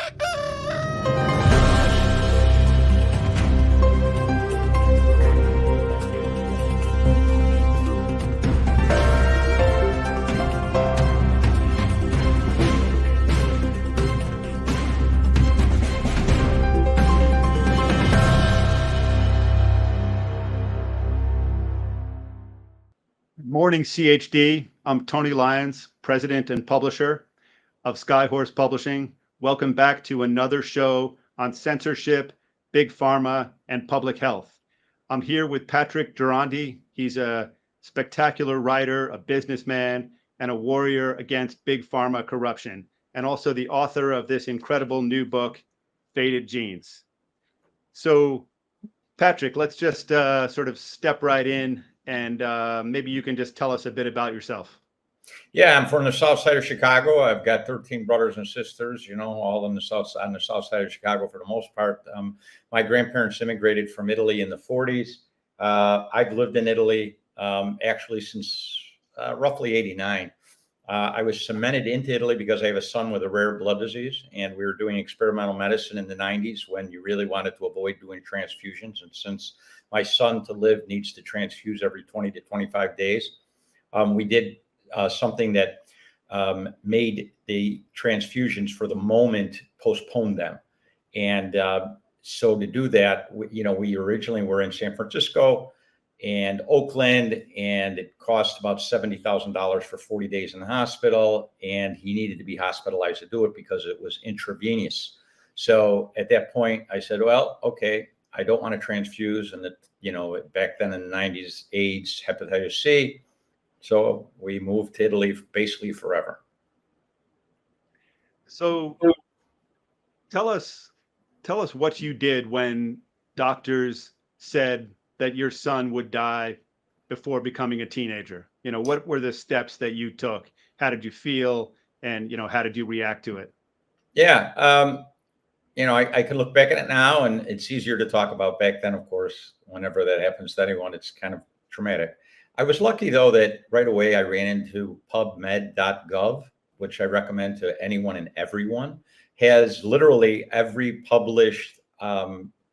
Morning CHD. I'm Tony Lyons, president and publisher of Skyhorse Publishing. Welcome back to another show on censorship, big pharma, and public health. I'm here with Patrick Girondi. He's a spectacular writer, a businessman, and a warrior against big pharma corruption, and also the author of this incredible new book, Faded Genes. So, Patrick, let's just sort of step right in, and maybe you can just tell us a bit about yourself. Yeah, I'm from the south side of Chicago. I've got 13 brothers and sisters, all on the south side of Chicago for the most part. My grandparents immigrated from Italy in the 40s. I've lived in Italy actually since roughly 89. I was cemented into Italy because I have a son with a rare blood disease, and we were doing experimental medicine in the 90s when you really wanted to avoid doing transfusions. And since my son to live needs to transfuse every 20 to 25 days, we did something that made the transfusions for the moment postpone them. And so to do that, we originally were in San Francisco and Oakland, and it cost about $70,000 for 40 days in the hospital. And he needed to be hospitalized to do it because it was intravenous. So at that point, I said, well, okay, I don't want to transfuse. And back then in the 90s, AIDS, hepatitis C. So we moved to Italy basically forever. So tell us what you did when doctors said that your son would die before becoming a teenager. What were the steps that you took? How did you feel? And, how did you react to it? Yeah. I can look back at it now, and it's easier to talk about. Back then, of course, whenever that happens to anyone, it's kind of traumatic. I was lucky, though, that right away I ran into pubmed.gov, which I recommend to anyone and everyone. Has literally every published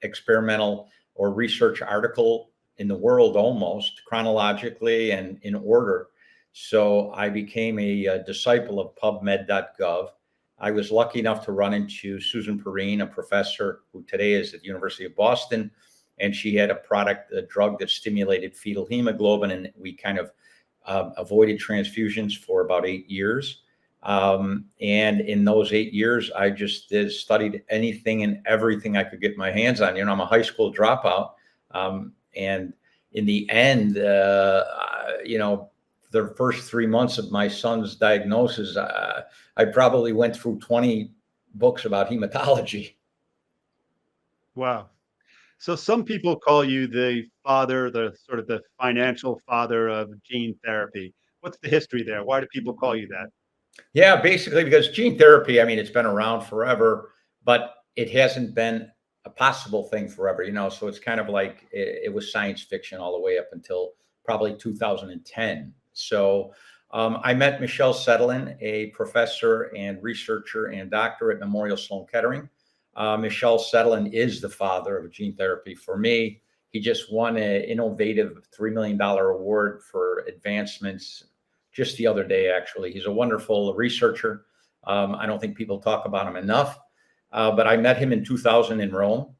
experimental or research article in the world, almost chronologically and in order. So I became a disciple of pubmed.gov. I was lucky enough to run into Susan Perrine, a professor who today is at the University of Boston. And she had a drug that stimulated fetal hemoglobin. And we kind of avoided transfusions for about 8 years. And in those 8 years, I just studied anything and everything I could get my hands on. I'm a high school dropout. And in the end, the first 3 months of my son's diagnosis, I probably went through 20 books about hematology. Wow. So some people call you the father, the sort of the financial father of gene therapy. What's the history there? Why do people call you that? Yeah, basically because gene therapy, it's been around forever, but it hasn't been a possible thing forever, so it's kind of like it was science fiction all the way up until probably 2010. So I met Michelle Settlein, a professor and researcher and doctor at Memorial Sloan Kettering. Michelle Settlein is the father of gene therapy for me. He just won an innovative $3 million award for advancements just the other day, actually. He's a wonderful researcher. I don't think people talk about him enough, but I met him in 2000 in Rome,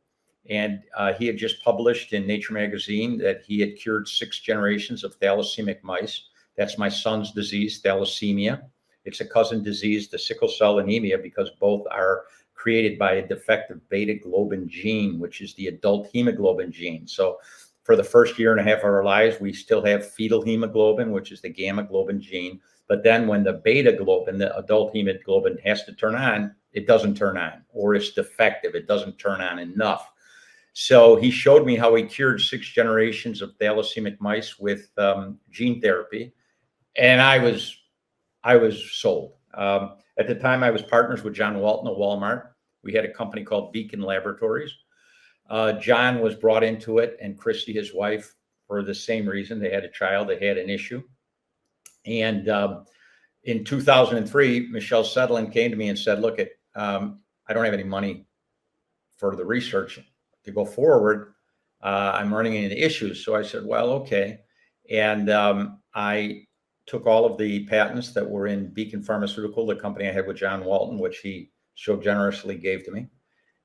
and he had just published in Nature magazine that he had cured 6 generations of thalassemic mice. That's my son's disease, thalassemia. It's a cousin disease to sickle cell anemia because both are created by a defective beta globin gene, which is the adult hemoglobin gene. So for the first year and a half of our lives, we still have fetal hemoglobin, which is the gamma globin gene. But then when the beta globin, the adult hemoglobin, has to turn on, it doesn't turn on, or it's defective. It doesn't turn on enough. So he showed me how he cured 6 generations of thalassemic mice with gene therapy. And I was sold. At the time, I was partners with John Walton of Walmart. We had a company called Beacon Laboratories. John was brought into it, and Christy, his wife, for the same reason. They had a child, they had an issue. And in 2003, Michelle Settlein came to me and said, look, I don't have any money for the research to go forward. I'm running into issues. So I said, well, okay. And I took all of the patents that were in Beacon Pharmaceutical, the company I had with John Walton, which he so generously gave to me.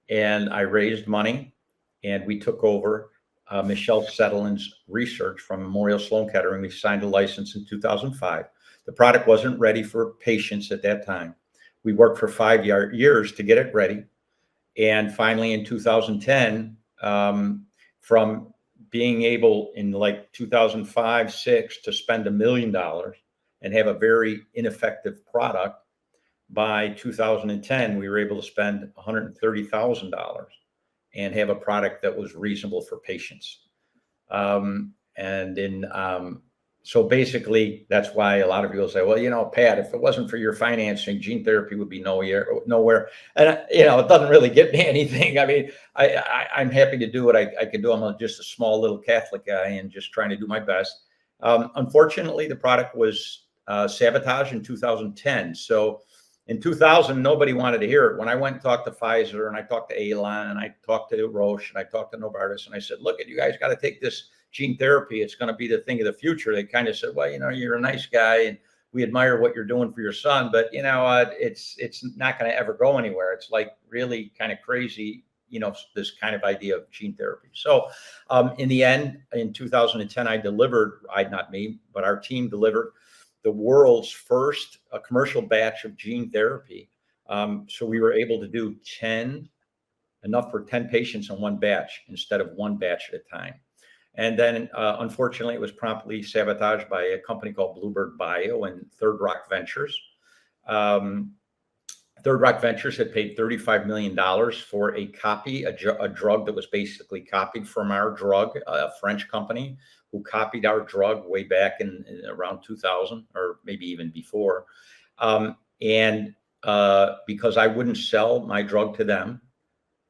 And I raised money, and we took over Michelle Settlin's research from Memorial Sloan Kettering. We signed a license in 2005. The product wasn't ready for patients at that time. We worked for 5 years to get it ready. And finally, in 2010, from being able in like 2005, 6 to spend $1 million and have a very ineffective product, by 2010, we were able to spend $130,000 and have a product that was reasonable for patients. So basically, that's why a lot of people say, well, you know, Pat, if it wasn't for your financing, gene therapy would be nowhere. And, you know, it doesn't really get me anything. I mean, I'm happy to do what I can do. I'm just a small little Catholic guy and just trying to do my best. Unfortunately, the product was sabotaged in 2010. So in 2000, nobody wanted to hear it. When I went and talked to Pfizer, and I talked to Elon, and I talked to Roche, and I talked to Novartis, and I said, look, you guys got to take this gene therapy. It's going to be the thing of the future. They kind of said, well, you know, you're a nice guy, and we admire what you're doing for your son, but, you know, it's not going to ever go anywhere. It's like really kind of crazy, you know, this kind of idea of gene therapy. So in the end, in 2010, not me, but our team delivered the world's first commercial batch of gene therapy. So we were able to do enough for 10 patients in one batch instead of one batch at a time. And then, unfortunately, it was promptly sabotaged by a company called Bluebird Bio and Third Rock Ventures. Third Rock Ventures had paid $35 million for a drug that was basically copied from our drug, a French company who copied our drug way back in around 2000, or maybe even before. Because I wouldn't sell my drug to them,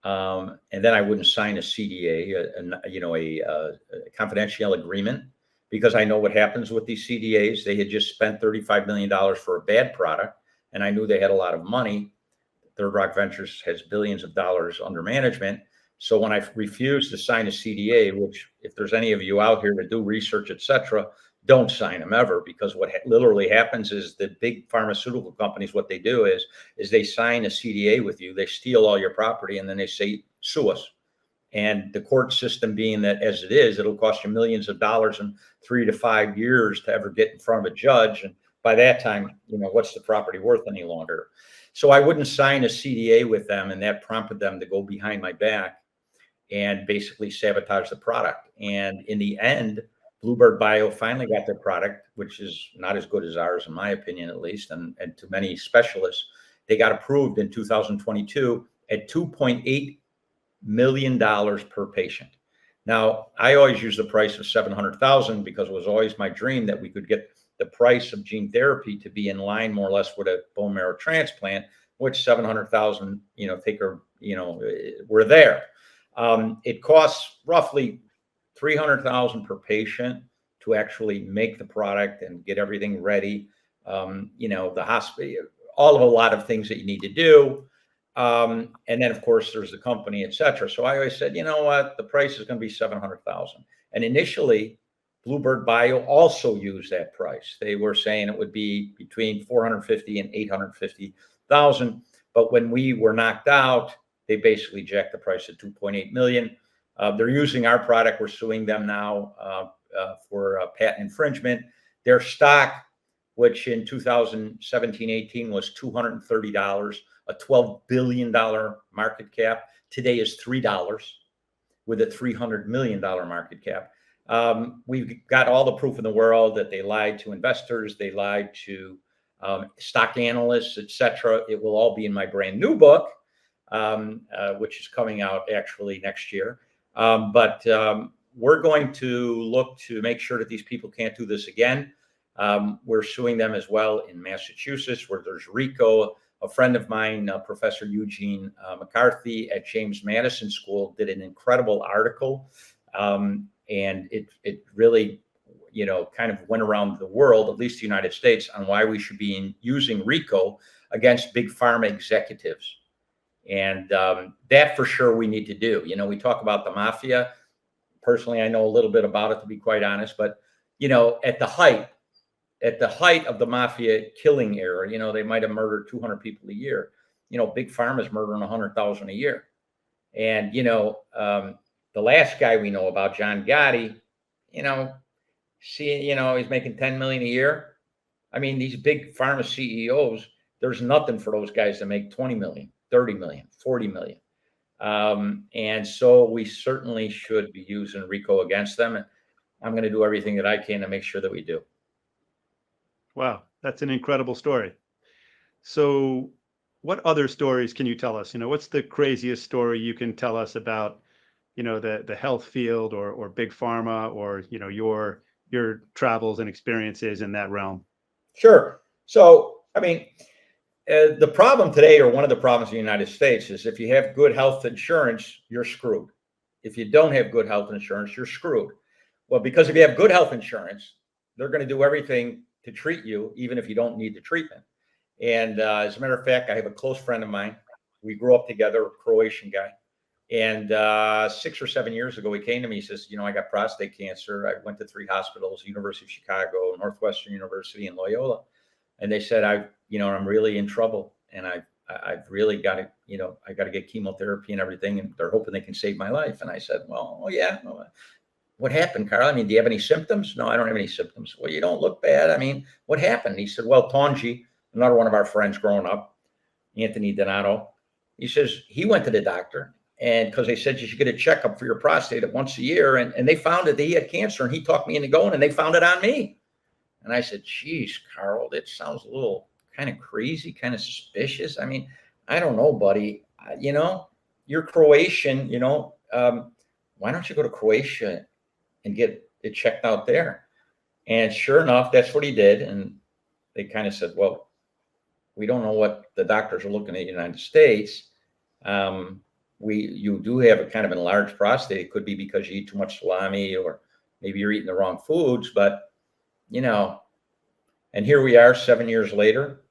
and then I wouldn't sign a CDA, a confidential agreement, because I know what happens with these CDAs. They had just spent $35 million for a bad product, and I knew they had a lot of money. Third Rock Ventures has billions of dollars under management. So when I refused to sign a CDA, which if there's any of you out here to do research, etc., don't sign them ever, because what literally happens is the big pharmaceutical companies, what they do is they sign a CDA with you, they steal all your property, and then they say, sue us. And the court system being that as it is, it'll cost you millions of dollars in 3 to 5 years to ever get in front of a judge. And by that time, you know, what's the property worth any longer? So I wouldn't sign a CDA with them, and that prompted them to go behind my back and basically sabotage the product. And in the end, Bluebird Bio finally got their product, which is not as good as ours, in my opinion, at least, and to many specialists. They got approved in 2022 at $2.8 million per patient. Now, I always use the price of $700,000 because it was always my dream that we could get the price of gene therapy to be in line more or less with a bone marrow transplant, which 700,000, we're there. It costs roughly $300,000 per patient to actually make the product and get everything ready. The hospital, a lot of things that you need to do. And then of course there's the company, et cetera. So I always said, you know what, the price is going to be $700,000. And initially Bluebird Bio also used that price. They were saying it would be between $450,000 and $850,000. But when we were knocked out, they basically jacked the price at $2.8 million. They're using our product. We're suing them now for patent infringement. Their stock, which in 2017-18 was $230, a $12 billion market cap, today is $3 with a $300 million market cap. We've got all the proof in the world that they lied to investors. They lied to stock analysts, et cetera. It will all be in my brand new book, which is coming out actually next year. But we're going to look to make sure that these people can't do this again. We're suing them as well in Massachusetts, where there's RICO. A friend of mine, Professor Eugene McCarthy at James Madison School, did an incredible article. And it really, kind of went around the world, at least the United States, on why we should be using RICO against big pharma executives. And that for sure we need to do. You know, we talk about the Mafia. Personally, I know a little bit about it, to be quite honest, but, you know, at the height of the Mafia killing era, you know, they might have murdered 200 people a year. You know, Big Pharma's murdering 100,000 a year. And, you know, the last guy we know about, John Gotti, you know, he's making 10 million a year. I mean, these big pharma CEOs, there's nothing for those guys to make 20 million, 30 million, 40 million. And so we certainly should be using RICO against them. And I'm going to do everything that I can to make sure that we do. Wow, that's an incredible story. So what other stories can you tell us? You know, what's the craziest story you can tell us about, you know, the health field or big pharma, or, you know, your travels and experiences in that realm? Sure. So, I mean, the problem today, or one of the problems in the United States, is if you have good health insurance, you're screwed. If you don't have good health insurance, you're screwed. Well, because if you have good health insurance, they're going to do everything to treat you, even if you don't need the treatment. And as a matter of fact, I have a close friend of mine. We grew up together, a Croatian guy. And 6 or 7 years ago, he came to me. He says, you know, I got prostate cancer. I went to 3 hospitals, University of Chicago, Northwestern University, and Loyola. And they said, I'm really in trouble. And I've really got to, you know, I got to get chemotherapy and everything. And they're hoping they can save my life. And I said, well, oh, yeah. What happened, Carl? I mean, do you have any symptoms? No, I don't have any symptoms. Well, you don't look bad. I mean, what happened? He said, well, Tonji, another one of our friends growing up, Anthony Donato, he says he went to the doctor, and because they said you should get a checkup for your prostate once a year, and they found that he had cancer, and he talked me into going, and they found it on me. And I said, geez, Carl, that sounds a little kind of crazy, kind of suspicious. I mean, I don't know, buddy. You know, you're Croatian, you know, why don't you go to Croatia and get it checked out there? And sure enough, that's what he did. And they kind of said, well, we don't know what the doctors are looking at in the United States. You do have a kind of enlarged prostate. It could be because you eat too much salami, or maybe you're eating the wrong foods, but, you know, and here we are 7 years later.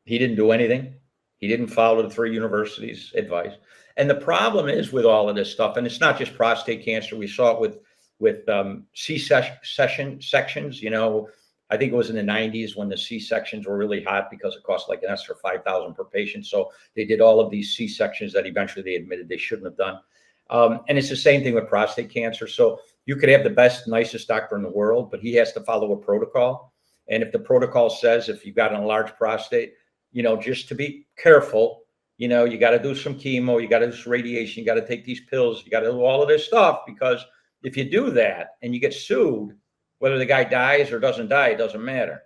He didn't do anything. He didn't follow the 3 universities' advice. And the problem is with all of this stuff, and it's not just prostate cancer. We saw it with C-sections. You know, I think it was in the 90s when the C-sections were really hot because it cost like an extra $5,000 per patient. So they did all of these C-sections that eventually they admitted they shouldn't have done. And it's the same thing with prostate cancer. So you could have the best, nicest doctor in the world, but he has to follow a protocol. And if the protocol says if you've got an enlarged prostate, you know, just to be careful, you know, you got to do some chemo, you got to do some radiation, you got to take these pills, you got to do all of this stuff, because if you do that and you get sued, whether the guy dies or doesn't die, it doesn't matter.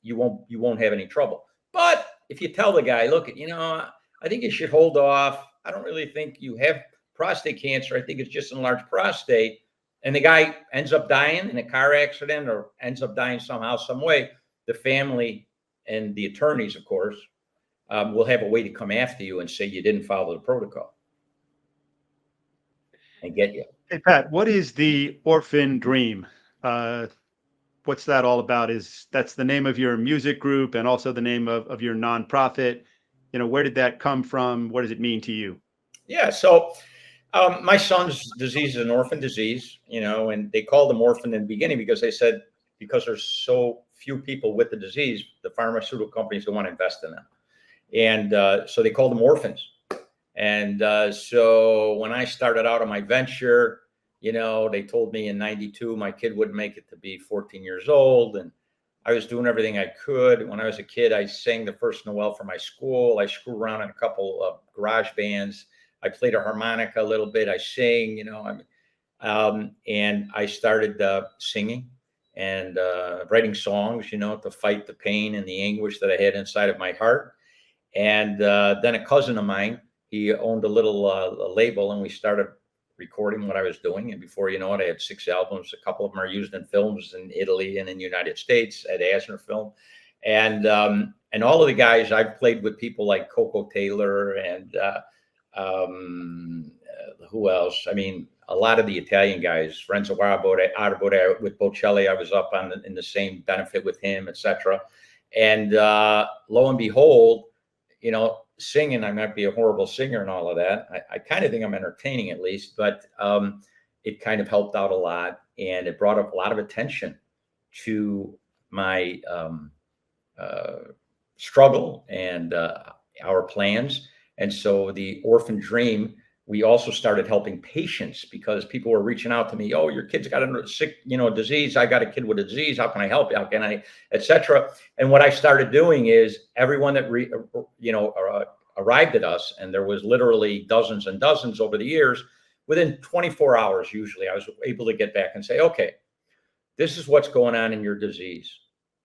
You won't have any trouble. But if you tell the guy, look, you know, I think you should hold off. I don't really think you have prostate cancer. I think it's just enlarged prostate. And the guy ends up dying in a car accident or ends up dying somehow, some way. The family and the attorneys, of course, will have a way to come after you and say you didn't follow the protocol and get you. Hey, Pat, what is the Orphan Dream? What's that all about? That's the name of your music group and also the name of your nonprofit. You know, where did that come from? What does it mean to you? Yeah, so my son's disease is an orphan disease, you know, and they called them orphan in the beginning because they said because there's so few people with the disease, the pharmaceutical companies don't want to invest in them. And so they called them orphans. And so when I started out on my venture, you know, they told me in 92 my kid wouldn't make it to be 14 years old. And I was doing everything I could. When I was a kid, I sang the first Noel for my school. I screwed around in a couple of garage bands. I played a harmonica a little bit. I sing, you know, and I started singing and writing songs, you know, to fight the pain and the anguish that I had inside of my heart. And then a cousin of mine, he owned a little label, and we started recording what I was doing. And before you know it, I had 6 albums. A couple of them are used in films in Italy and in the United States at Asner Film. And all of the guys, I've played with people like Coco Taylor and who else? I mean, a lot of the Italian guys, Renzo Arbore with Bocelli, I was up on in the same benefit with him, etc. And lo and behold, you know, singing. I might be a horrible singer and all of that. I kind of think I'm entertaining at least, but it kind of helped out a lot, and it brought up a lot of attention to my struggle and our plans. And so the orphan dream, we also started helping patients because people were reaching out to me. Oh, your kid's got a sick, disease. I got a kid with a disease. How can I help you? How can I, etc. And what I started doing is everyone that arrived at us, and there was literally dozens and dozens over the years. Within 24 hours, usually, I was able to get back and say, okay, this is what's going on in your disease.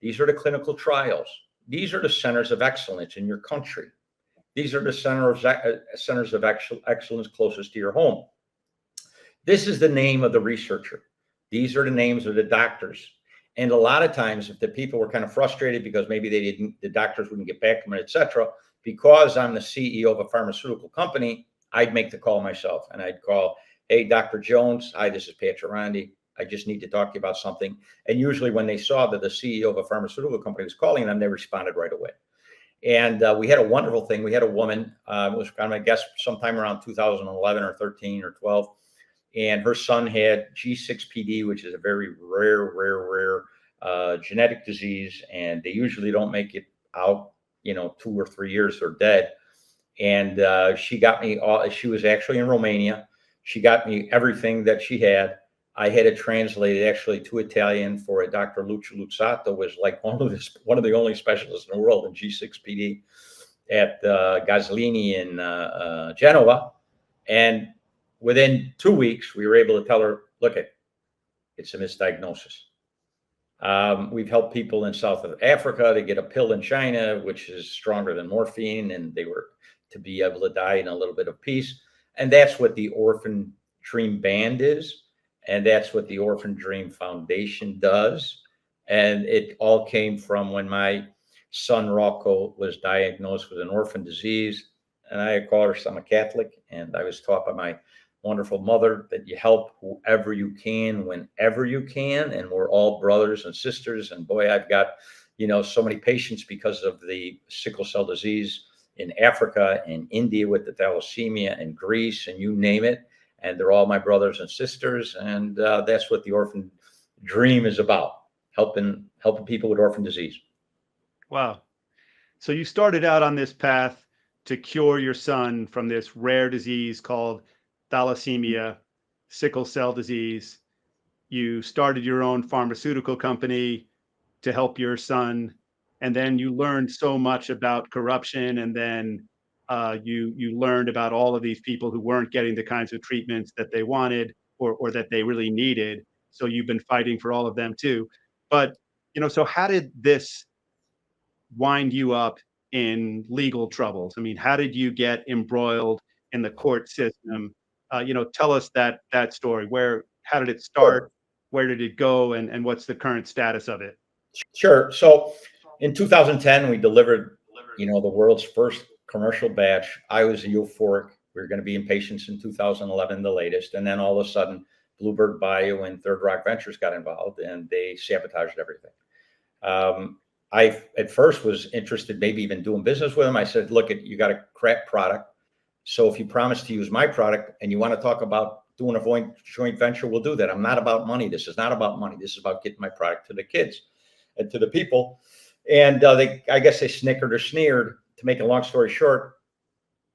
These are the clinical trials. These are the centers of excellence in your country. These are the centers of excellence closest to your home. This is the name of the researcher. These are the names of the doctors. And a lot of times, if the people were kind of frustrated because maybe the doctors wouldn't get back to them, et cetera, because I'm the CEO of a pharmaceutical company, I'd make the call myself, and I'd call, hey, Dr. Jones, hi, this is Patrick Girondi. I just need to talk to you about something. And usually when they saw that the CEO of a pharmaceutical company was calling them, they responded right away. And we had a wonderful thing. We had a woman, was kind of, I guess, sometime around 2011 or 13 or 12. And her son had G6PD, which is a very rare genetic disease. And they usually don't make it out, 2 or 3 years, they're dead. And she got me she was actually in Romania. She got me everything that she had. I had it translated actually to Italian for a Dr. Lucio Luzzatto, was like one of the only specialists in the world in G6PD at Gaslini in Genova. And within 2 weeks, we were able to tell her, look, it's a misdiagnosis. We've helped people in South Africa to get a pill in China, which is stronger than morphine, and they were to be able to die in a little bit of peace. And that's what the Orphan Dream Band is. And that's what the Orphan Dream Foundation does. And it all came from when my son Rocco was diagnosed with an orphan disease. And I call her, I'm a Catholic, and I was taught by my wonderful mother that you help whoever you can, whenever you can. And we're all brothers and sisters. And boy, I've got, so many patients because of the sickle cell disease in Africa and India with the thalassemia and Greece and you name it. And they're all my brothers and sisters. And that's what the Orphan Dream is about, helping people with orphan disease. Wow. So you started out on this path to cure your son from this rare disease called thalassemia, sickle cell disease. You started your own pharmaceutical company to help your son. And then you learned so much about corruption, and then you learned about all of these people who weren't getting the kinds of treatments that they wanted or that they really needed. So you've been fighting for all of them too. But, so how did this wind you up in legal troubles? I mean, how did you get embroiled in the court system? Tell us that story. How did it start? Where did it go? And what's the current status of it? Sure. So in 2010, we delivered, the world's first commercial batch. I was euphoric. We were going to be in patients in 2011, the latest. And then all of a sudden, Bluebird Bio and Third Rock Ventures got involved, and they sabotaged everything. I, at first, was interested maybe even doing business with them. I said, look, you got a crap product. So if you promise to use my product and you want to talk about doing a joint venture, we'll do that. I'm not about money. This is not about money. This is about getting my product to the kids and to the people. And I guess they snickered or sneered. To make a long story short,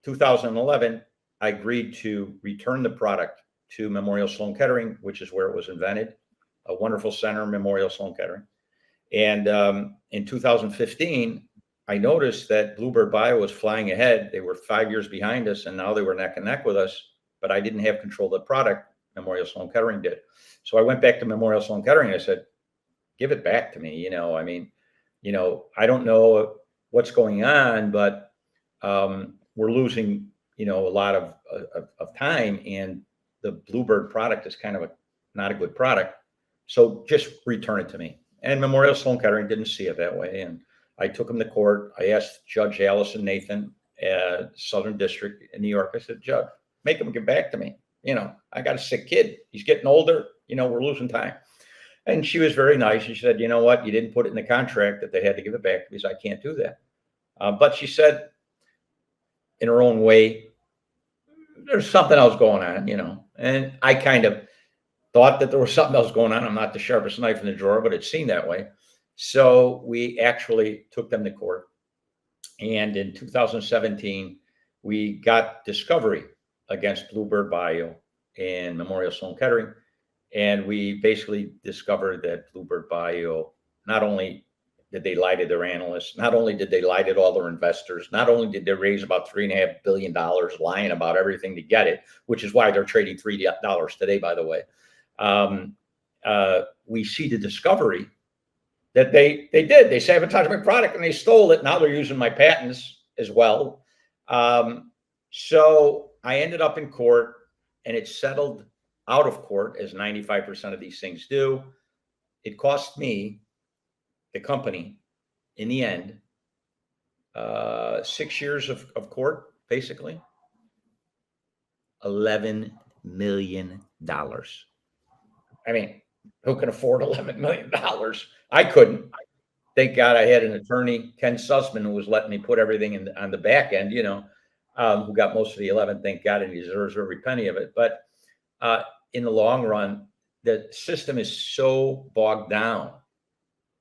2011, I agreed to return the product to Memorial Sloan Kettering, which is where it was invented, a wonderful center, Memorial Sloan Kettering. And in 2015, I noticed that Bluebird Bio was flying ahead. They were 5 years behind us, and now they were neck and neck with us, but I didn't have control of the product. Memorial Sloan Kettering did. So I went back to Memorial Sloan Kettering and I said, give it back to me. I don't know what's going on, but we're losing, a lot of time, and the Bluebird product is kind of not a good product. So just return it to me. And Memorial Sloan Kettering didn't see it that way. And I took him to court. I asked Judge Allison Nathan at Southern District in New York. I said, Judge, make him get back to me. I got a sick kid. He's getting older. We're losing time. And she was very nice. And she said, you know what? You didn't put it in the contract that they had to give it back because I can't do that. But she said, in her own way, there's something else going on, and I kind of thought that there was something else going on. I'm not the sharpest knife in the drawer, but it seemed that way. So we actually took them to court. And in 2017, we got discovery against Bluebird Bio and Memorial Sloan Kettering. And we basically discovered that Bluebird Bio, not only did they lie to their analysts, not only did they lie to all their investors, not only did they raise about $3.5 billion lying about everything to get it, which is why they're trading $3 today, by the way. We see the discovery that they sabotaged my product and they stole it. Now they're using my patents as well. So I ended up in court, and it settled out of court, as 95% of these things do. It cost me, the company, in the end, 6 years of court, basically, $11 million. I mean, who can afford $11 million? I couldn't. Thank God I had an attorney, Ken Sussman, who was letting me put everything on the back end, who got most of the 11, thank God, and he deserves every penny of it. But in the long run, the system is so bogged down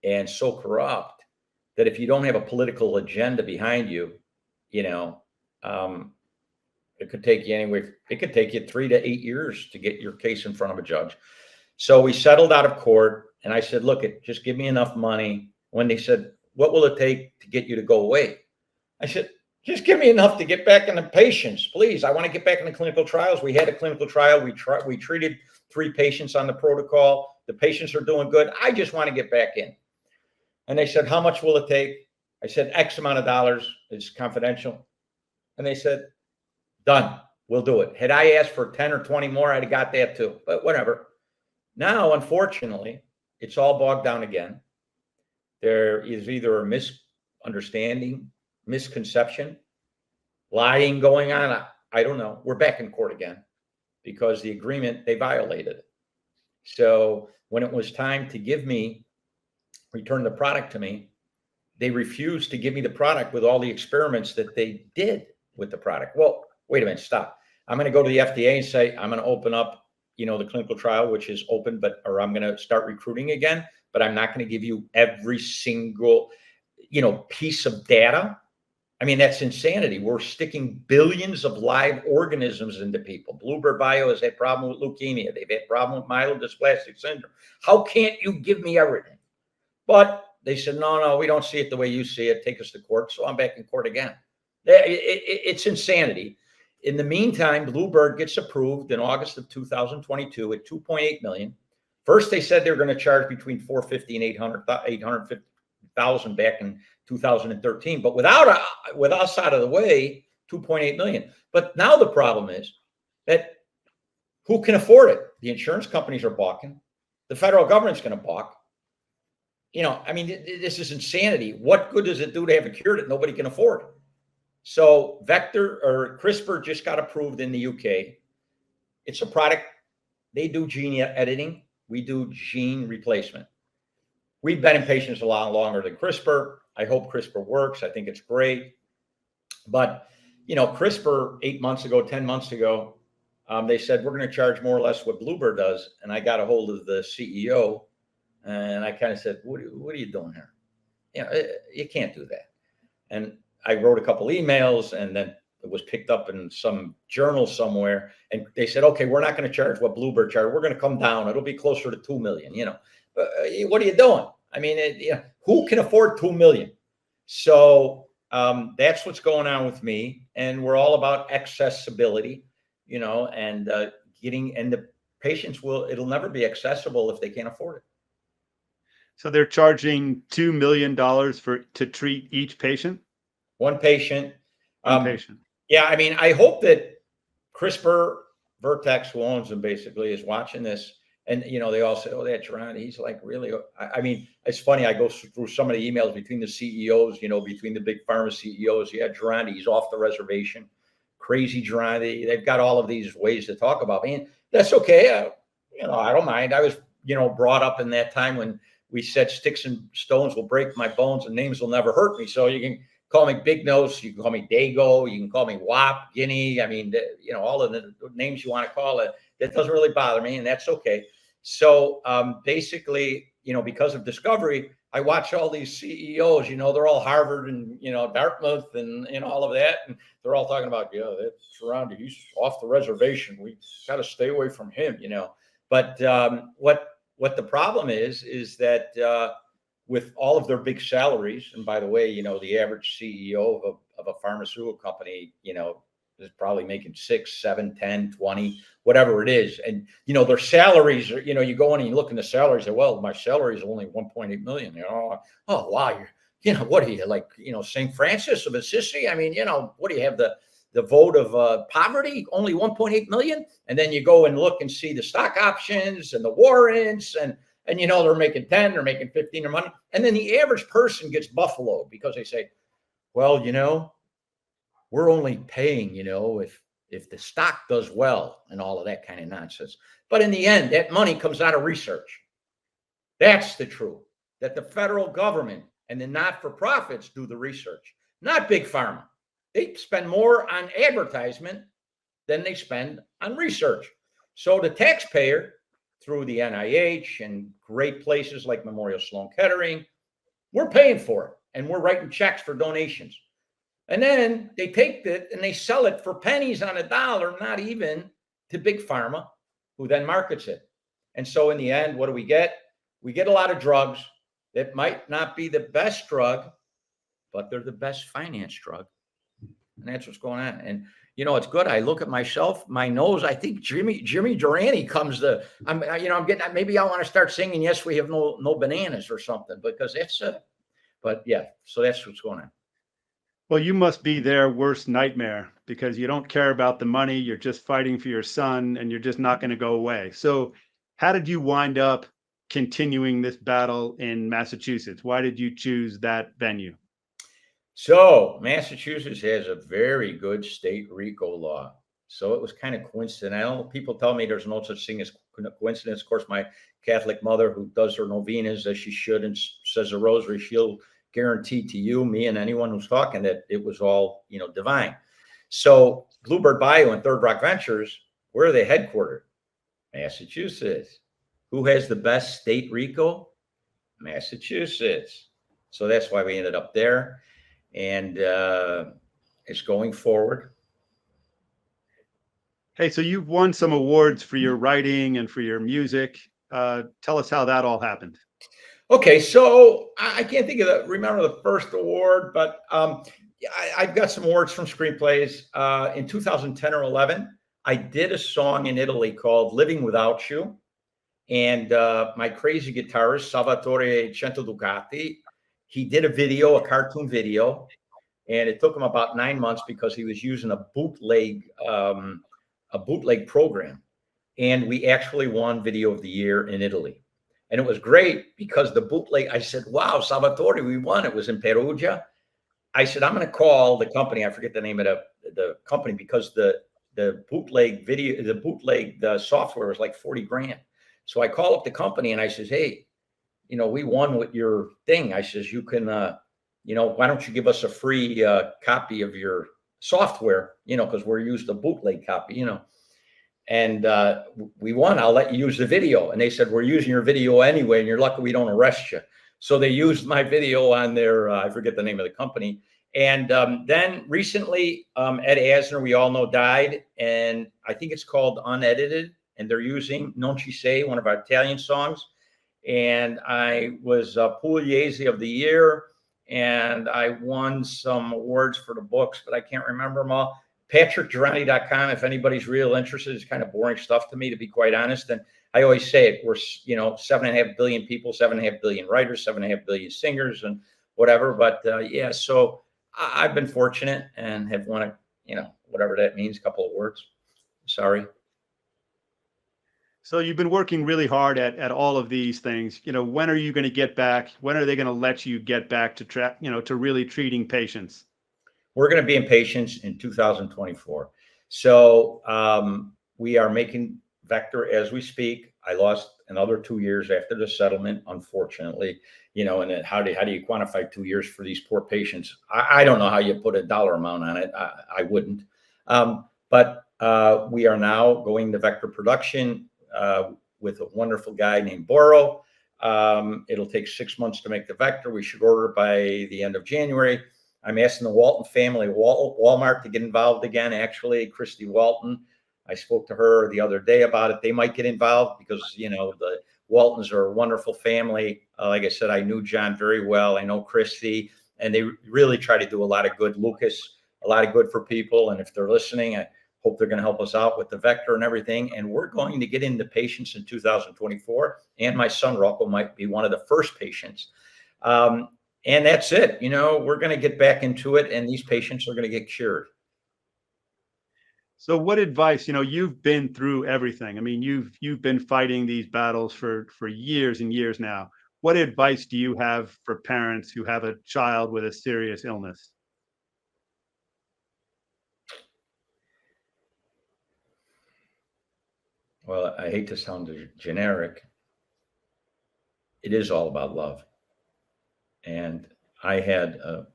and so corrupt that if you don't have a political agenda behind you, it could take you anywhere. It could take you 3 to 8 years to get your case in front of a judge. So we settled out of court, and I said, look, just give me enough money. When they said, what will it take to get you to go away? I said, just give me enough to get back into patients, please. I want to get back into clinical trials. We had a clinical trial. We treated 3 patients on the protocol. The patients are doing good. I just want to get back in. And they said, how much will it take? I said, X amount of dollars. It's confidential. And they said, done. We'll do it. Had I asked for 10 or 20 more, I'd have got that too. But whatever. Now, unfortunately, it's all bogged down again. There is either a misunderstanding, misconception, lying going on. I don't know. We're back in court again because the agreement, they violated it. So when it was time to return the product to me, they refused to give me the product with all the experiments that they did with the product. Well, wait a minute, stop. I'm going to go to the FDA and say, I'm going to open up, the clinical trial, which is open, or I'm going to start recruiting again, but I'm not going to give you every single, piece of data. I mean, that's insanity. We're sticking billions of live organisms into people. Bluebird Bio has had problem with leukemia. They've had problem with myelodysplastic syndrome. How can't you give me everything? But they said, no, we don't see it the way you see it. Take us to court. So I'm back in court again. It's insanity. In the meantime, Bluebird gets approved in August of 2022 at $2.8 million. First, they said they were going to charge between $450,000 and $850,000 back in 2013. But with us out of the way, $2.8 million. But now the problem is that who can afford it? The insurance companies are balking. The federal government's going to balk. This is insanity. What good does it do to have a cure that nobody can afford? So CRISPR just got approved in the UK. It's a product. They do gene editing. We do gene replacement. We've been in patients a lot longer than CRISPR. I hope CRISPR works. I think it's great. But, CRISPR 8 months ago, 10 months ago, they said, we're going to charge more or less what Bluebird does. And I got a hold of the CEO and I kind of said, what are you doing here? You can't do that. And I wrote a couple emails, and then it was picked up in some journal somewhere. And they said, okay, we're not going to charge what Bluebird charged. We're going to come down. It'll be closer to $2 million. What are you doing? I mean, who can afford $2 million? So that's what's going on with me. And we're all about accessibility, and the patients it'll never be accessible if they can't afford it. So they're charging $2 million to treat each patient? One patient. One patient. Yeah, I hope that CRISPR, Vertex, who owns them basically, is watching this. And, they all say, oh, that's Girondi. He's like, really? It's funny. I go through some of the emails between the CEOs, between the big pharma CEOs. Yeah, Girondi, he's off the reservation. Crazy Girondi. They've got all of these ways to talk about me. And that's okay. I don't mind. I was, brought up in that time when we said sticks and stones will break my bones and names will never hurt me. So you can call me Big Nose, you can call me Dago, you can call me Wop, Guinea. I mean, all of the names you want to call it, that doesn't really bother me, and that's okay. So basically, because of Discovery, I watch all these CEOs, they're all Harvard and, Dartmouth and, all of that. And they're all talking about, that's Girondi, he's off the reservation. We got to stay away from him, But what the problem is that with all of their big salaries, and by the way, the average CEO of a pharmaceutical company, is probably making 6, 7, 10, 20, whatever it is. And, their salaries are, you go in and you look in the salaries and, well, my salary is only 1.8 million, oh, wow. What are you like, St. Francis of Assisi? I mean, what do you have the vote of poverty, only 1.8 million. And then you go and look and see the stock options and the warrants and they're making 10, they're making 15 or money. And then the average person gets buffaloed because they say, well, we're only paying, if the stock does well and all of that kind of nonsense. But in the end, that money comes out of research. That's the truth, that the federal government and the not-for-profits do the research, not Big Pharma. They spend more on advertisement than they spend on research. So the taxpayer, through the NIH and great places like Memorial Sloan Kettering, we're paying for it, and we're writing checks for donations. And then they take it and they sell it for pennies on a dollar, not even to Big Pharma, who then markets it. And so in the end, what do we get? We get a lot of drugs that might not be the best drug, but they're the best finance drug. And that's what's going on. And, it's good. I look at myself, my nose, I think Jimmy Durante comes I'm getting, maybe I want to start singing, yes, we have no bananas or something, because that's, but yeah, so that's what's going on. Well, you must be their worst nightmare because you don't care about the money. You're just fighting for your son and you're just not going to go away. So how did you wind up continuing this battle in Massachusetts? Why did you choose that venue? So Massachusetts has a very good state RICO law. So it was kind of coincidental. People tell me there's no such thing as coincidence. Of course, my Catholic mother, who does her novenas as she should and says a rosary, she'll guarantee to you, me, and anyone who's talking that it was all, divine. So Bluebird Bio and Third Rock Ventures, where are they headquartered? Massachusetts. Who has the best state RICO? Massachusetts. So that's why we ended up there. And it's going forward. Hey, so you've won some awards for your writing and for your music. Tell us how that all happened. Okay, so I can't remember the first award, but I've got some awards from screenplays. In 2010 or 11, I did a song in Italy called Living Without You. And my crazy guitarist, Salvatore Cento Ducati, he did a cartoon video, and it took him about 9 months because he was using a bootleg program. And we actually won Video of the Year in Italy. And it was great because the bootleg, I said, wow, Salvatore, we won. It was in Perugia. I said, I'm going to call the company. I forget the name of the company because the bootleg video, the software was like 40 grand. So I call up the company and I says, hey, we won with your thing. I says, you can, why don't you give us a free copy of your software, because we're used a bootleg copy, and we won. I'll let you use the video. And they said, we're using your video anyway, and you're lucky we don't arrest you. So they used my video on their, I forget the name of the company. And then recently, Ed Asner, we all know, died. And I think it's called Unedited. And they're using Non Ci Sei, one of our Italian songs. And I was Pugliese of the Year. And I won some awards for the books, but I can't remember them all. PatrickGirondi.com, if anybody's real interested. It's kind of boring stuff to me, to be quite honest. And I always say it, we're, 7.5 billion people, 7.5 billion writers, 7.5 billion singers and whatever. But yeah, so I've been fortunate and have won whatever that means, a couple of awards. Sorry. So you've been working really hard at all of these things. When are you going to get back? When are they going to let you get back to to really treating patients? We're going to be in patients in 2024. So we are making Vector as we speak. I lost another 2 years after the settlement, unfortunately. and then how do you quantify 2 years for these poor patients? I don't know how you put a dollar amount on it. I wouldn't. But we are now going to vector production with a wonderful guy named Boro. It'll take 6 months to make the vector. We should order it by the end of January. I'm asking the Walton family, Walmart, to get involved again. Actually, Christy Walton, I spoke to her the other day about it. They might get involved because, the Waltons are a wonderful family. Like I said, I knew John very well. I know Christy, and they really try to do a lot of good. Lucas, a lot of good for people. And if they're listening, I hope they're going to help us out with the vector and everything. And we're going to get into patients in 2024. And my son, Rocco, might be one of the first patients. And that's it. We're going to get back into it, and these patients are going to get cured. So what advice, you've been through everything. I mean, you've been fighting these battles for years and years now. What advice do you have for parents who have a child with a serious illness? Well, I hate to sound generic. It is all about love. And I had a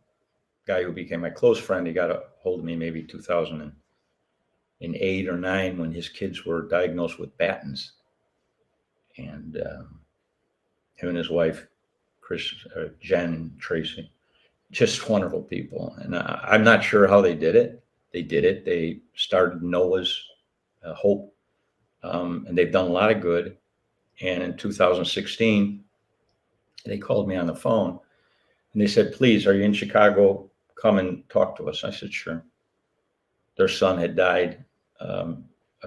guy who became my close friend. He got a hold of me maybe 2008 or 9 when his kids were diagnosed with Batten's. And him and his wife, Jen and Tracy, just wonderful people. And I'm not sure how they did it. They did it. They started Noah's Hope, and they've done a lot of good. And in 2016, they called me on the phone, and they said, "Please, are you in Chicago? Come and talk to us." I said, "Sure." Their son had died, I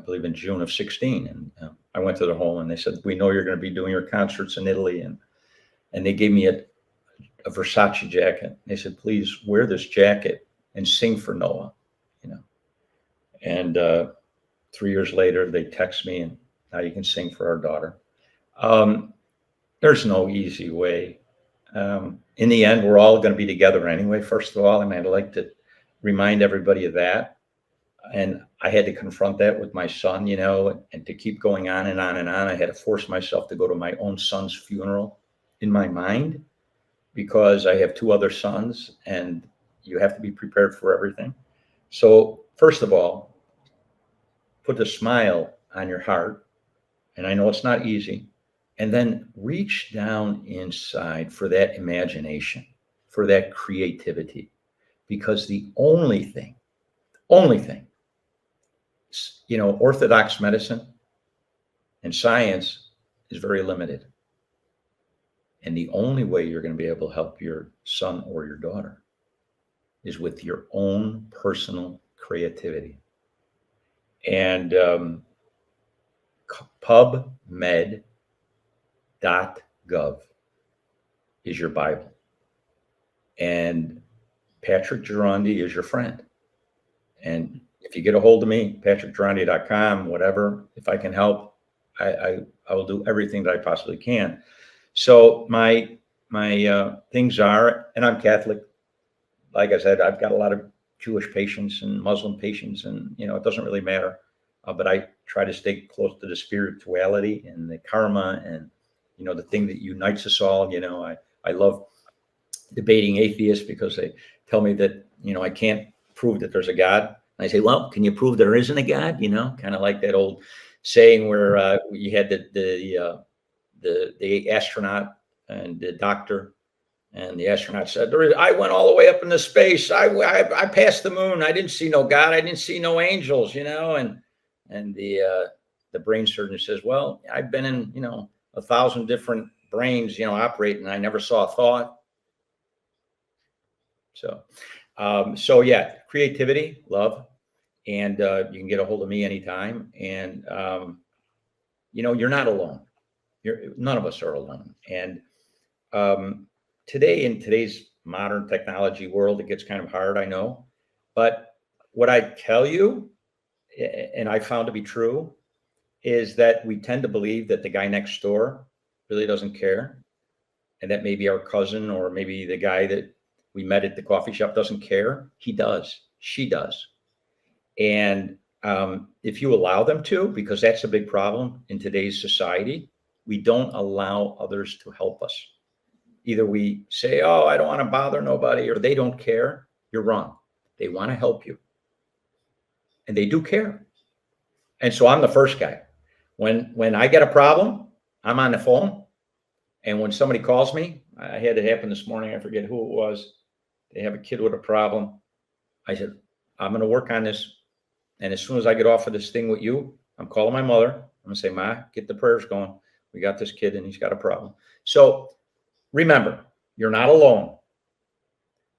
believe, in June of 16. And I went to their home, and they said, "We know you're going to be doing your concerts in Italy." And they gave me a Versace jacket. They said, "Please wear this jacket and sing for Noah." And 3 years later, they text me, and now you can sing for our daughter. There's no easy way. In the end, we're all going to be together anyway. First of all, I'd like to remind everybody of that. And I had to confront that with my son, and to keep going on and on and on. I had to force myself to go to my own son's funeral in my mind, because I have 2 other sons, and you have to be prepared for everything. So first of all, put a smile on your heart. And I know it's not easy. And then reach down inside for that imagination, for that creativity, because the only thing, orthodox medicine and science is very limited. And the only way you're going to be able to help your son or your daughter is with your own personal creativity. And PubMed.gov is your Bible. And Patrick Girondi is your friend. And if you get a hold of me, patrickgirondi.com, whatever, if I can help, I will do everything that I possibly can. So my things are, and I'm Catholic. Like I said, I've got a lot of Jewish patients and Muslim patients, and it doesn't really matter. But I try to stay close to the spirituality and the karma and the thing that unites us all. I love debating atheists because they tell me that I can't prove that there's a God. And I say, well, can you prove there isn't a God? Kind of like that old saying where you had the astronaut and the doctor, and the astronaut said, "I went all the way up into space. I passed the moon. I didn't see no God. I didn't see no angels." And the brain surgeon says, "Well, I've been in 1,000 different brains operating. I never saw a thought." So yeah, creativity, love, and you can get a hold of me anytime. And you're not alone. None of us are alone. And today, in today's modern technology world, it gets kind of hard, I know. But what I tell you, and I found to be true, is that we tend to believe that the guy next door really doesn't care, and that maybe our cousin or maybe the guy that we met at the coffee shop doesn't care. He does. She does. And if you allow them to, because that's a big problem in today's society, we don't allow others to help us. either we say, oh, I don't want to bother nobody, or they don't care. You're wrong. They want to help you. And they do care. And so I'm the first guy. When I get a problem, I'm on the phone. And when somebody calls me, I had it happen this morning. I forget who it was. They have a kid with a problem. I said, I'm going to work on this. And as soon as I get off of this thing with you, I'm calling my mother. I'm going to say, Ma, get the prayers going. We got this kid and he's got a problem. So remember, you're not alone.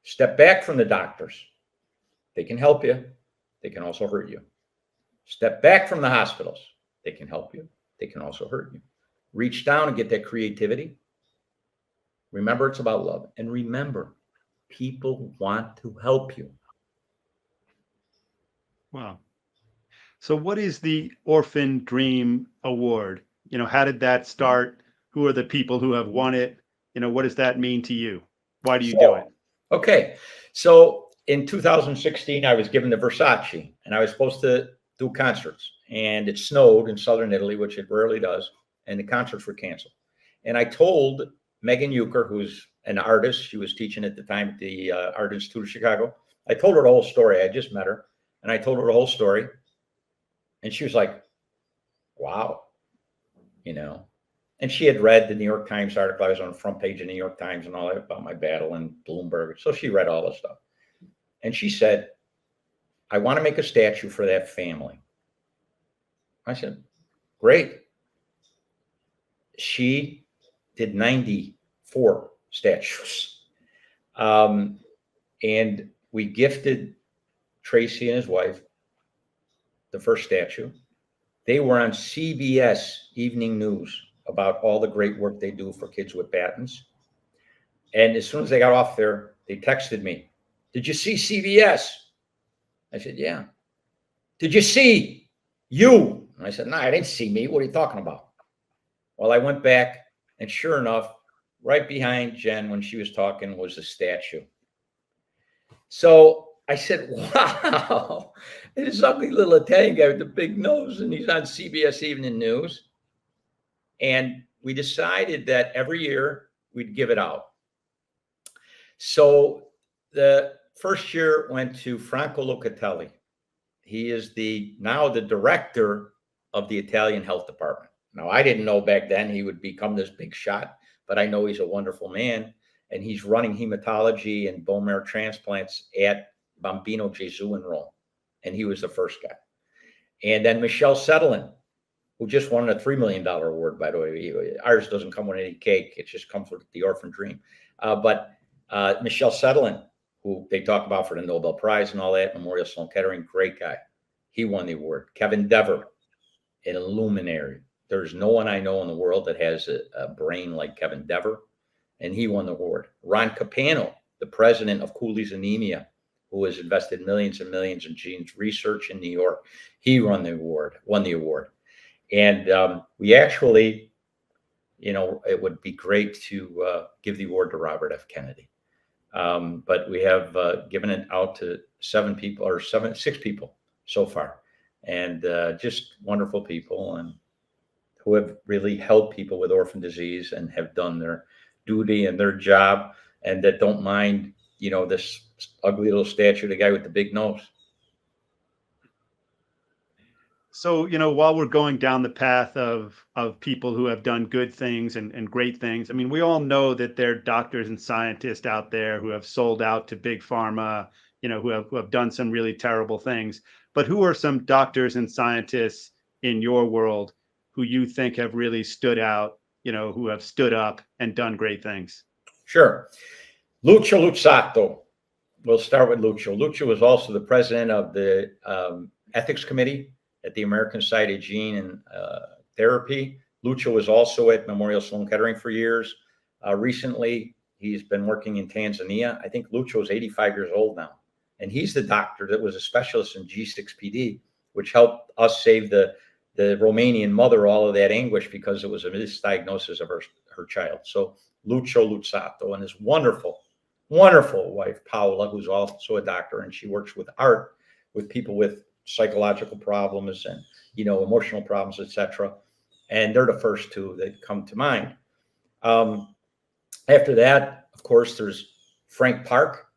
Step back from the doctors. They can help you. They can also hurt you. Step back from the hospitals. They can help you. They can also hurt you. Reach down and get that creativity. Remember, it's about love. And remember, people want to help you. Wow. So what is the Orphan Dream Award? How did that start? Who are the people who have won it? What does that mean to you? Why do you do it? Okay. So in 2016, I was given the Versace, and I was supposed to do concerts, and it snowed in southern Italy, which it rarely does, and the concerts were canceled. And I told Megan Euchre, who's an artist, she was teaching at the time at the Art Institute of Chicago. I told her the whole story. I just met her, and I told her the whole story. And she was like, wow, and she had read the New York Times article. I was on the front page of the New York Times and all that about my battle in Bloomberg. So she read all this stuff. And she said, I want to make a statue for that family. I said, great. She did 94 statues. And we gifted Tracy and his wife the first statue. They were on CBS Evening News about all the great work they do for kids with Battens. And as soon as they got off there, they texted me, did you see CBS? I said, yeah. Did you see you? And I said, no, I didn't see me. What are you talking about? Well, I went back, and sure enough, right behind Jen when she was talking was a statue. So I said, wow, this ugly little Italian guy with the big nose, and he's on CBS Evening News. And we decided that every year we'd give it out. So the first year went to Franco Locatelli. He is now the director of the Italian Health Department. Now, I didn't know back then he would become this big shot, but I know he's a wonderful man. And he's running hematology and bone marrow transplants at Bambino Gesù in Rome. And he was the first guy. And then Michelle Settling, who just won a $3 million award, by the way. Ours doesn't come with any cake. It just comes with the Orphan Dream. But Michelle Settling, who they talk about for the Nobel Prize and all that, Memorial Sloan Kettering, great guy. He won the award. Kevin Dever, an luminary. There's no one I know in the world that has a brain like Kevin Dever, and he won the award. Ron Capano, the president of Cooley's Anemia, who has invested millions and millions in genes research in New York, he won the award. And we actually, it would be great to give the award to Robert F. Kennedy. But we have given it out to 6 people so far, and just wonderful people, and who have really helped people with orphan disease and have done their duty and their job, and that don't mind, this ugly little statue, the guy with the big nose. So, while we're going down the path of people who have done good things and great things, I mean, we all know that there are doctors and scientists out there who have sold out to big pharma, who have done some really terrible things. But who are some doctors and scientists in your world who you think have really stood out, who have stood up and done great things? Sure. Lucio Luzzatto. We'll start with Lucio. Lucio was also the president of the ethics committee at the American Society of Gene and Therapy. Lucio was also at Memorial Sloan Kettering for years. Recently, he's been working in Tanzania. I think Lucio is 85 years old now. And he's the doctor that was a specialist in G6PD, which helped us save the Romanian mother all of that anguish because it was a misdiagnosis of her child. So Lucio Luzzatto and his wonderful, wonderful wife, Paola, who's also a doctor, and she works with art with people with psychological problems and, emotional problems, etc. And they're the first two that come to mind. After that, of course, there's Frank Park,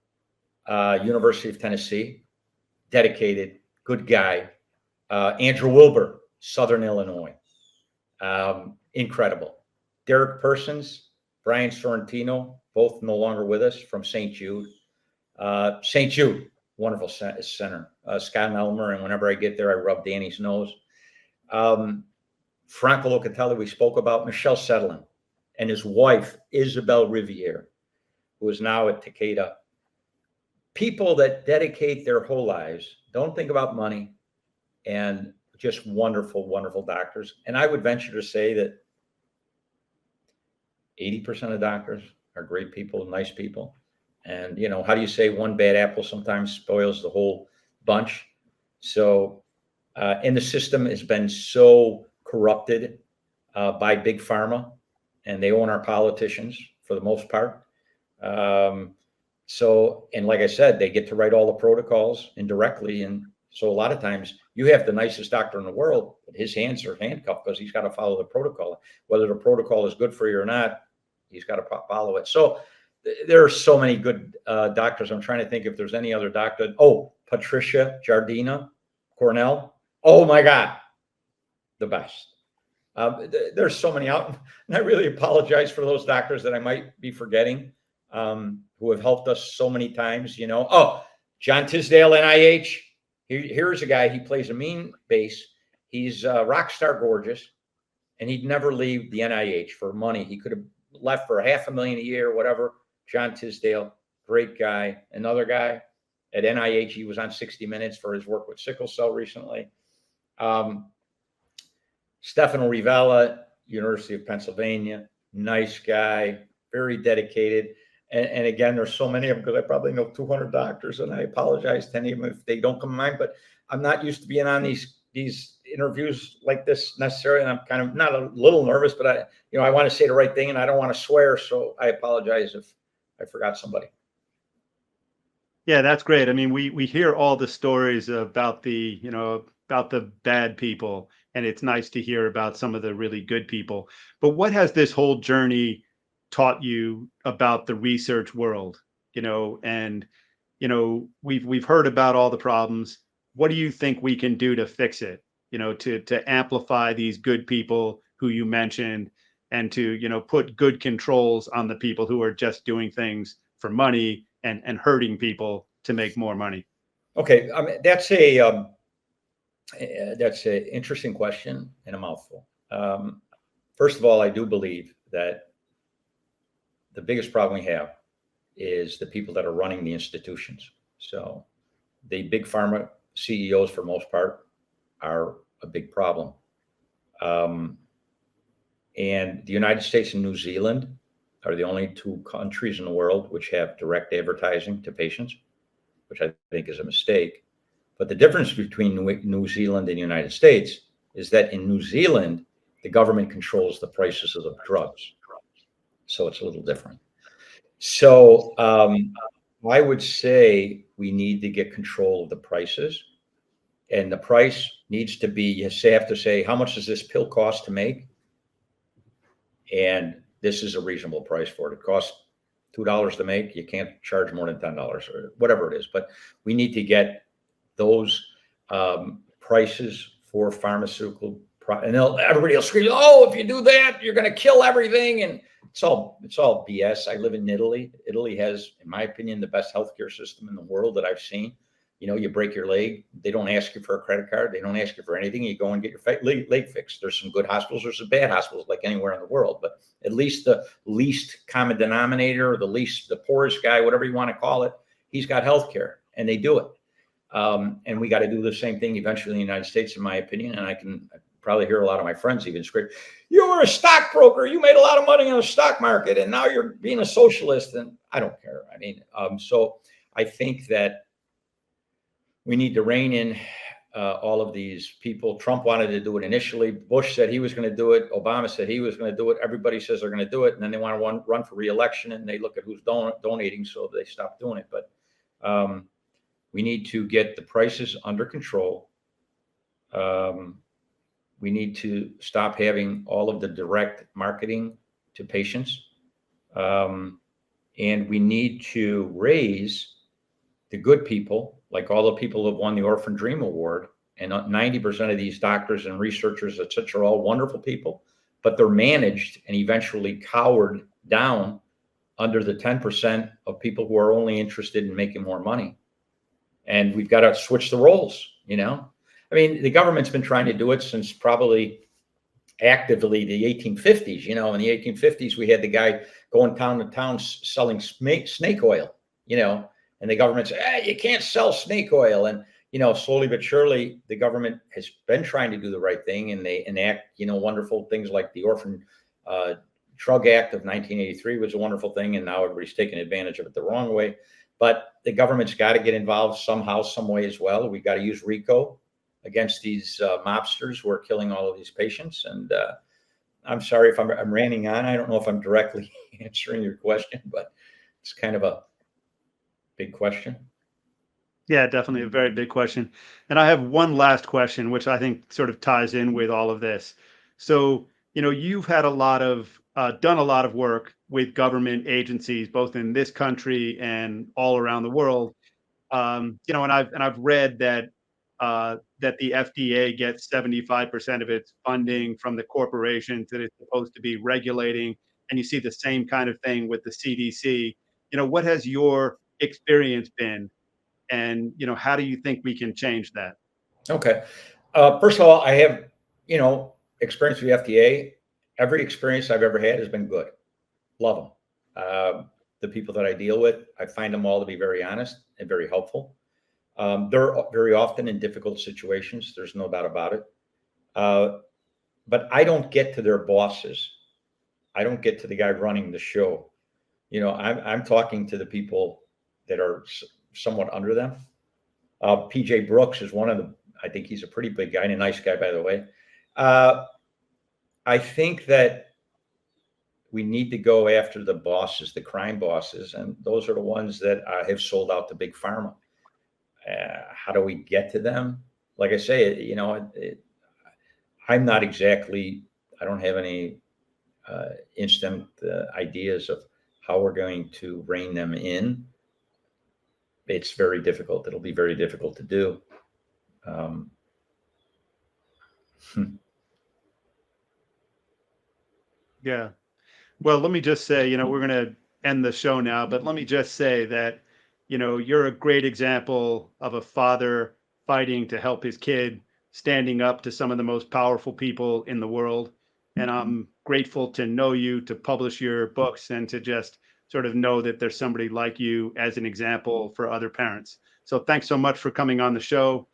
University of Tennessee, dedicated, good guy. Andrew Wilbur, Southern Illinois, incredible. Derek Persons, Brian Sorrentino, both no longer with us, from St. Jude. St. Jude, wonderful center. Scott Elmer, and whenever I get there, I rub Danny's nose. Franco Locatelli, we spoke about. Michelle Sedlin and his wife, Isabel Riviere, who is now at Takeda. People that dedicate their whole lives, don't think about money, and just wonderful, wonderful doctors. And I would venture to say that 80% of doctors are great people, nice people. And, you know, how do you say one bad apple sometimes spoils the whole bunch? So, and the system has been so corrupted by big pharma, and they own our politicians for the most part. So, and like I said, they get to write all the protocols indirectly. And so a lot of times you have the nicest doctor in the world, but his hands are handcuffed because he's got to follow the protocol. Whether the protocol is good for you or not, he's got to follow it. So there are so many good doctors. I'm trying to think if there's any other doctor. Oh, Patricia Giardina, Cornell. Oh my God, the best. There's so many out, and I really apologize for those doctors that I might be forgetting, who have helped us so many times, you know. Oh, John Tisdale, NIH. Here's a guy, he plays a mean bass. He's rock star gorgeous, and he'd never leave the NIH for money. He could have left for $500,000 a year, whatever. John Tisdale, great guy. Another guy at NIH, he was on 60 Minutes for his work with sickle cell recently. Stefano Rivella, University of Pennsylvania, nice guy, very dedicated. And again, there's so many of them because I probably know 200 doctors, and I apologize to any of them if they don't come to mind. But I'm not used to being on these interviews like this necessarily, and I'm kind of not a little nervous, but I want to say the right thing, and I don't want to swear, so I apologize if I forgot somebody. Yeah, that's great. I mean, we hear all the stories about the bad people, and it's nice to hear about some of the really good people. But what has this whole journey taught you about the research world? And we've heard about all the problems. What do you think we can do to fix it? To amplify these good people who you mentioned, and to put good controls on the people who are just doing things for money and hurting people to make more money. Okay, I mean, that's an interesting question and a mouthful. First of all, I do believe that the biggest problem we have is the people that are running the institutions. So the big pharma CEOs, for most part, are a big problem. And the United States and New Zealand are the only two countries in the world which have direct advertising to patients, which I think is a mistake. But the difference between New Zealand and the United States is that in New Zealand, the government controls the prices of the drugs. So it's a little different. So I would say we need to get control of the prices. And the price needs to be, you have to say, how much does this pill cost to make? And this is a reasonable price for it. It costs $2 to make. You can't charge more than $10 or whatever it is. But we need to get those prices for pharmaceutical and everybody will scream, oh, if you do that, you're going to kill everything. And it's all BS. I live in Italy. Italy has, in my opinion, the best healthcare system in the world that I've seen. You break your leg, they don't ask you for a credit card. They don't ask you for anything. You go and get your leg fixed. There's some good hospitals. There's some bad hospitals like anywhere in the world. But at least the least common denominator, or the poorest guy, whatever you want to call it, he's got healthcare, and they do it. And we got to do the same thing eventually in the United States, in my opinion. And I probably hear a lot of my friends even scream, you were a stockbroker. You made a lot of money on the stock market, and now you're being a socialist. And I don't care. I mean, so I think that we need to rein in all of these people. Trump wanted to do it initially. Bush said he was going to do it. Obama said he was going to do it. Everybody says they're going to do it. And then they want to run for re-election, and they look at who's donating, so they stop doing it. But we need to get the prices under control. We need to stop having all of the direct marketing to patients. And we need to raise the good people, like all the people who have won the Orphan Dream Award. And 90% of these doctors and researchers, et cetera, are all wonderful people, but they're managed and eventually cowered down under the 10% of people who are only interested in making more money. And we've got to switch the roles, you know? I mean, the government's been trying to do it since probably actively the 1850s. You know, in the 1850s, we had the guy going town to town selling snake oil, you know, and the government said, hey, you can't sell snake oil. And, you know, slowly but surely, the government has been trying to do the right thing, and they enact, you know, wonderful things like the Orphan Drug Act of 1983 was a wonderful thing, and now everybody's taking advantage of it the wrong way. But the government's got to get involved somehow, some way as well. We got to use RICO against these mobsters who are killing all of these patients. And I'm sorry if I'm ranting on. I don't know if I'm directly answering your question, but it's kind of a big question. Yeah, definitely a very big question. And I have one last question, which I think sort of ties in with all of this. So, you know, you've had done a lot of work with government agencies, both in this country and all around the world. You know, and I've read that that the FDA gets 75% of its funding from the corporations that it's supposed to be regulating, and you see the same kind of thing with the CDC. You know, what has your experience been, and you know, how do you think we can change that? Okay. First of all, I have, you know, experience with the FDA. Every experience I've ever had has been good. Love them. The people that I deal with, I find them all to be very honest and very helpful. They're very often in difficult situations. There's no doubt about it. But I don't get to their bosses. I don't get to the guy running the show. You know, I'm talking to the people that are somewhat under them. PJ Brooks is one of them. I think he's a pretty big guy and a nice guy, by the way. I think that we need to go after the bosses, the crime bosses, and those are the ones that have sold out to big pharma. How do we get to them? Like I say, you know, I'm not exactly, I don't have any instant ideas of how we're going to rein them in. It's very difficult. It'll be very difficult to do. Yeah. Well, let me just say, you know, we're going to end the show now, but let me just say that, you know, you're a great example of a father fighting to help his kid, standing up to some of the most powerful people in the world. And I'm grateful to know you, to publish your books, and to just sort of know that there's somebody like you as an example for other parents. So thanks so much for coming on the show.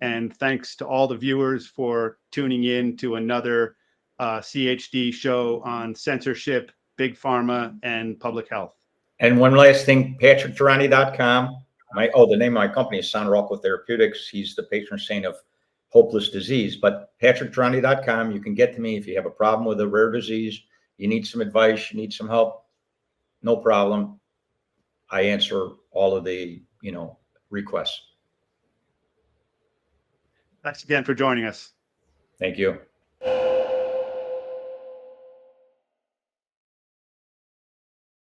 And thanks to all the viewers for tuning in to another CHD show on censorship, big pharma, and public health. And one last thing, PatrickGirondi.com. The name of my company is San Rocco Therapeutics. He's the patron saint of hopeless disease. But PatrickGirondi.com, you can get to me if you have a problem with a rare disease, you need some advice, you need some help, no problem. I answer all of the, you know, requests. Thanks again for joining us. Thank you.